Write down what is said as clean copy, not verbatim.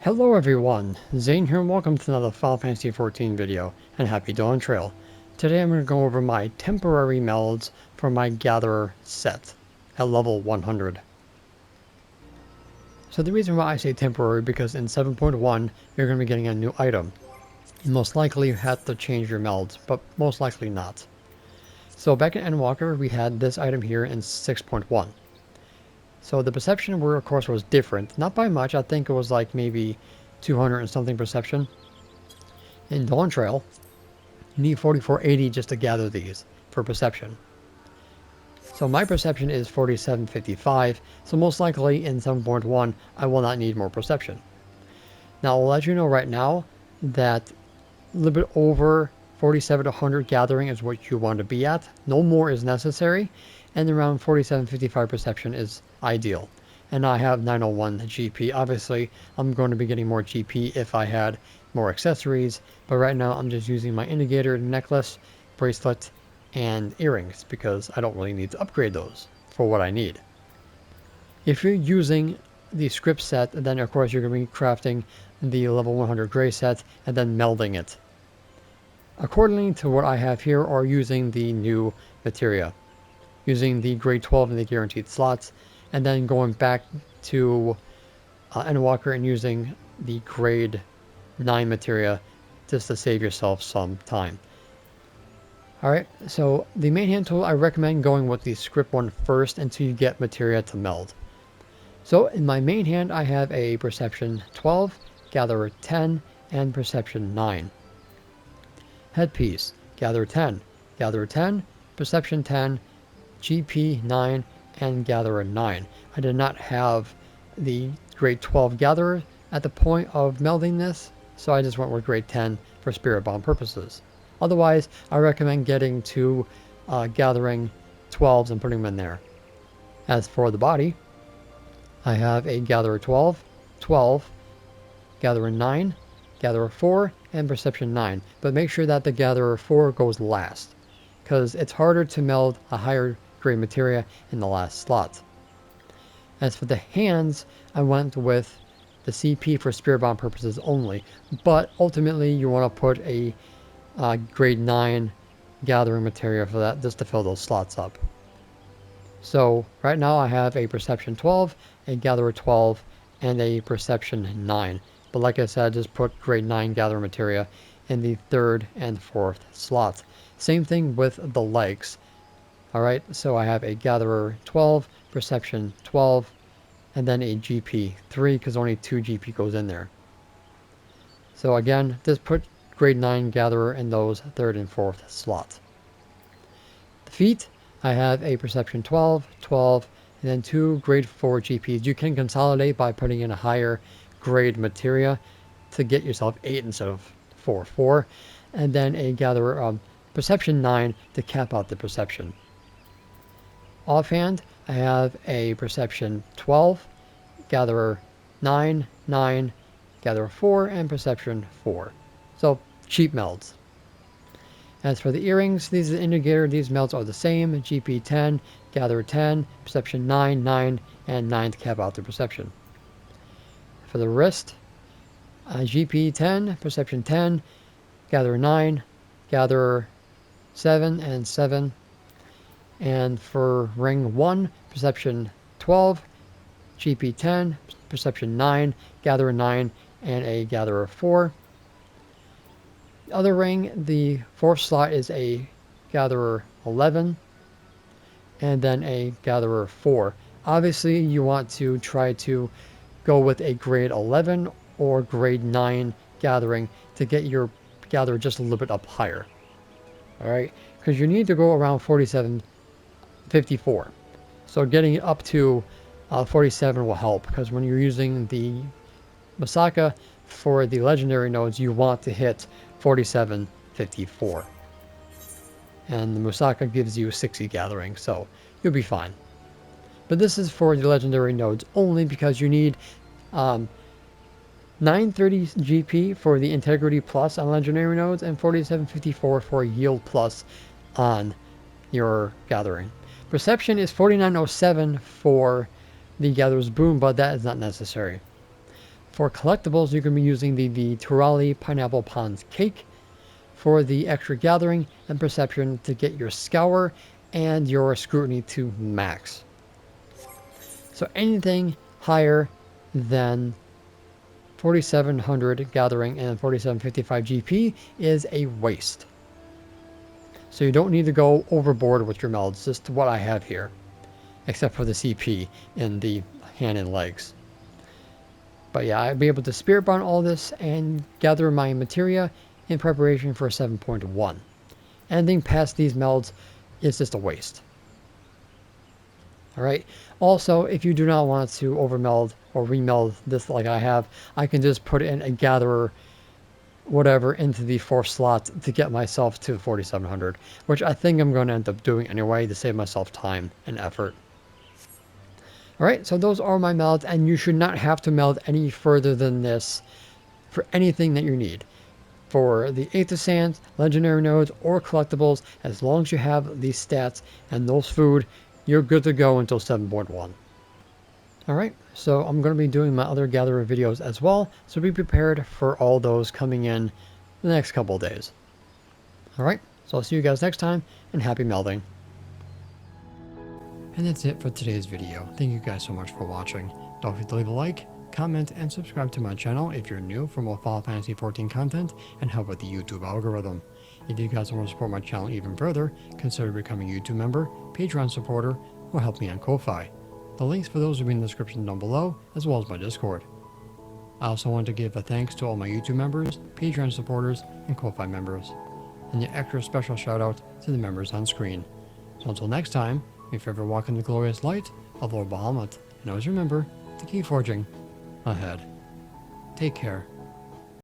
Hello everyone, Zane here and welcome to another Final Fantasy XIV video, and happy Dawn Trail. Today I'm going to go over my temporary melds for my Gatherer set at level 100. So the reason why I say temporary because in 7.1 you're going to be getting a new item. And most likely you have to change your melds, but most likely not. So back in Endwalker we had this item here in 6.1. So the perception of course was different, not by much. I think it was like maybe 200 and something perception. In Dawn Trail, you need 4480 just to gather these for perception. So my perception is 4755, so most likely in 7.1 I will not need more perception. Now I'll let you know right now that a little bit over 4700 gathering is what you want to be at. No more is necessary, and around 4755 perception is ideal. And I have 901 GP. Obviously, I'm going to be getting more GP if I had more accessories, but right now I'm just using my indagator necklace, bracelet, and earrings because I don't really need to upgrade those for what I need. If you're using the script set, then of course you're going to be crafting the level 100 gray set and then melding it accordingly to what I have here, or using the new materia, using the grade 12 in the guaranteed slots, and then going back to Endwalker and using the grade 9 materia just to save yourself some time. Alright, so the main hand tool, I recommend going with the script one first until you get materia to meld. So in my main hand I have a perception 12, gatherer 10, and perception 9. Headpiece, gatherer 10, perception 10, GP 9, and gatherer 9. I did not have the grade 12 gatherer at the point of melding this, so I just went with grade 10 for spirit bond purposes. Otherwise, I recommend getting two gathering 12s and putting them in there. As for the body, I have a gatherer 12, gatherer 9, gatherer 4, and perception 9, but make sure that the gatherer 4 goes last, because it's harder to meld a higher grade materia in the last slot. As for the hands, I went with the CP for spirit bond purposes only, but ultimately you want to put a grade 9 gathering materia for that, just to fill those slots up. So right now I have a perception 12, a gatherer 12, and a perception 9. But like I said, just put grade 9 gather materia in the 3rd and 4th slot. Same thing with the legs. Alright, so I have a gatherer 12, perception 12, and then a GP 3 because only 2 GP goes in there. So again, just put grade 9 gatherer in those 3rd and 4th slots. The feet, I have a perception 12, and then 2 grade 4 GPs. You can consolidate by putting in a higher grade materia to get yourself 8 instead of 4, and then a gatherer perception 9 to cap out the perception. Offhand, I have a perception 12, gatherer 9, gatherer 4, and perception 4. So cheap melds. As for the earrings, these are the indagator. These melds are the same. GP 10, gatherer 10, perception 9, and 9 to cap out the perception. For the wrist, GP 10, perception 10, gatherer 9, gatherer 7, and 7. And for ring 1, perception 12, GP 10, perception 9, gatherer 9, and a gatherer 4. The other ring, the 4th slot is a gatherer 11, and then a gatherer 4. Obviously, you want to try to go with a grade 11 or grade 9 gathering to get your gatherer just a little bit up higher. Alright, because you need to go around 4754. So getting it up to 47 will help, because when you're using the Masaka for the legendary nodes, you want to hit 4754. And the Musaka gives you 60 gathering, so you'll be fine. But this is for the legendary nodes only, because you need 930 GP for the integrity plus on legendary nodes and 4754 for yield plus on your gathering. Perception is 4907 for the gatherer's boom, but that is not necessary. For collectibles, you're going to be using the Turali Pineapple Ponds Cake for the extra gathering and perception to get your Scour and your Scrutiny to max. So anything higher than 4700 gathering and 4755 GP is a waste. So you don't need to go overboard with your melds, just what I have here, except for the CP in the hand and legs. But yeah, I'll be able to spirit bond all this and gather my materia in preparation for 7.1. Anything past these melds is just a waste. Alright, also if you do not want to overmeld or remeld this like I have, I can just put in a gatherer whatever into the 4th slot to get myself to 4700, which I think I'm going to end up doing anyway to save myself time and effort. Alright, so those are my melds, and you should not have to meld any further than this for anything that you need. For the Aether Sands, Legendary Nodes, or Collectibles, as long as you have these stats and those food, you're good to go until 7.1. Alright, so I'm going to be doing my other gatherer videos as well, so be prepared for all those coming in the next couple of days. Alright, so I'll see you guys next time, and happy melding. And that's it for today's video. Thank you guys so much for watching. Don't forget to leave a like, comment, and subscribe to my channel if you're new for more Final Fantasy XIV content and help with the YouTube algorithm. If you guys want to support my channel even further, consider becoming a YouTube member, Patreon supporter, or help me on Ko-Fi. The links for those will be in the description down below, as well as my Discord. I also want to give a thanks to all my YouTube members, Patreon supporters, and Ko-Fi members. And an extra special shout out to the members on screen. So until next time, if you ever walk in the glorious light of Lord Bahamut, and always remember to keep forging ahead. Take care.